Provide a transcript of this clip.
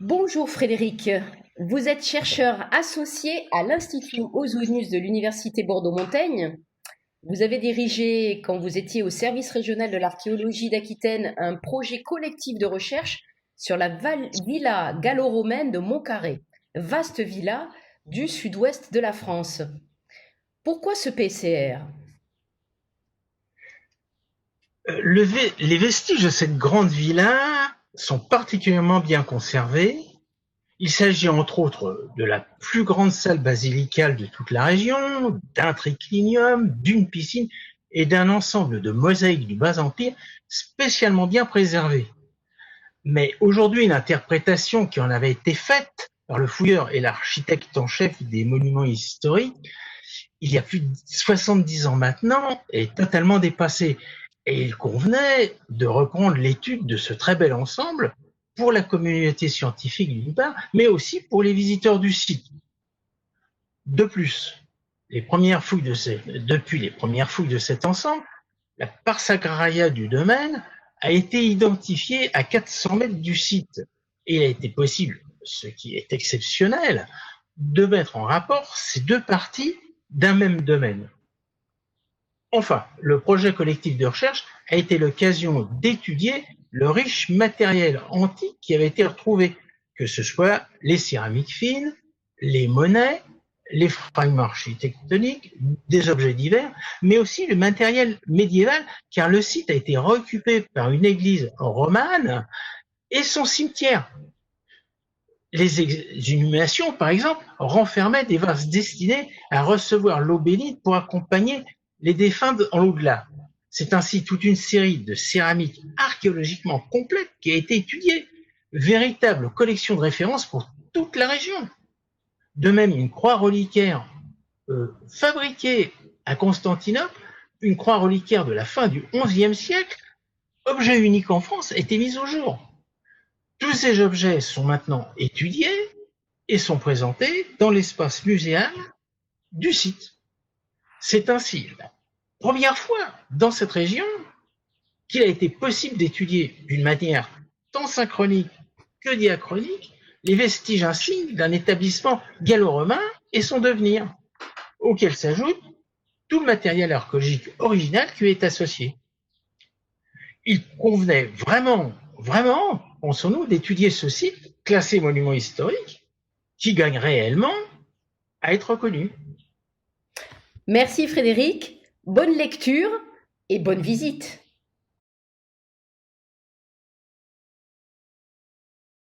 Bonjour Frédéric, vous êtes chercheur associé à l'Institut Ozonius de l'Université Bordeaux-Montaigne. Vous avez dirigé, quand vous étiez au service régional de l'archéologie d'Aquitaine, un projet collectif de recherche sur la villa gallo-romaine de Montcarré, vaste villa du sud-ouest de la France. Pourquoi ce PCR? Les vestiges de cette grande villa sont particulièrement bien conservés. Il s'agit entre autres de la plus grande salle basilicale de toute la région, d'un triclinium, d'une piscine et d'un ensemble de mosaïques du Bas-Empire spécialement bien préservées. Mais aujourd'hui, une interprétation qui en avait été faite par le fouilleur et l'architecte en chef des monuments historiques, il y a plus de 70 ans maintenant, est totalement dépassée. Et il convenait de reprendre l'étude de ce très bel ensemble pour la communauté scientifique d'une part, mais aussi pour les visiteurs du site. De plus, depuis les premières fouilles de cet ensemble, la pars agraria du domaine a été identifiée à 400 mètres du site. Et il a été possible, ce qui est exceptionnel, de mettre en rapport ces deux parties d'un même domaine. Enfin, le projet collectif de recherche a été l'occasion d'étudier le riche matériel antique qui avait été retrouvé, que ce soit les céramiques fines, les monnaies, les fragments architectoniques, des objets divers, mais aussi le matériel médiéval, car le site a été réoccupé par une église romane et son cimetière. Les inhumations, par exemple, renfermaient des vases destinés à recevoir l'eau bénite pour accompagner les défunts en l'au-delà. C'est ainsi toute une série de céramiques archéologiquement complètes qui a été étudiée, véritable collection de références pour toute la région. De même, une croix reliquaire fabriquée à Constantinople, une croix reliquaire de la fin du XIe siècle, objet unique en France, a été mise au jour. Tous ces objets sont maintenant étudiés et sont présentés dans l'espace muséal du site. C'est ainsi la première fois dans cette région qu'il a été possible d'étudier d'une manière tant synchronique que diachronique les vestiges insignes d'un établissement gallo-romain et son devenir, auquel s'ajoute tout le matériel archéologique original qui lui est associé. Il convenait vraiment, pensons-nous, d'étudier ce site classé monument historique qui gagne réellement à être reconnu. Merci Frédéric, bonne lecture et bonne visite.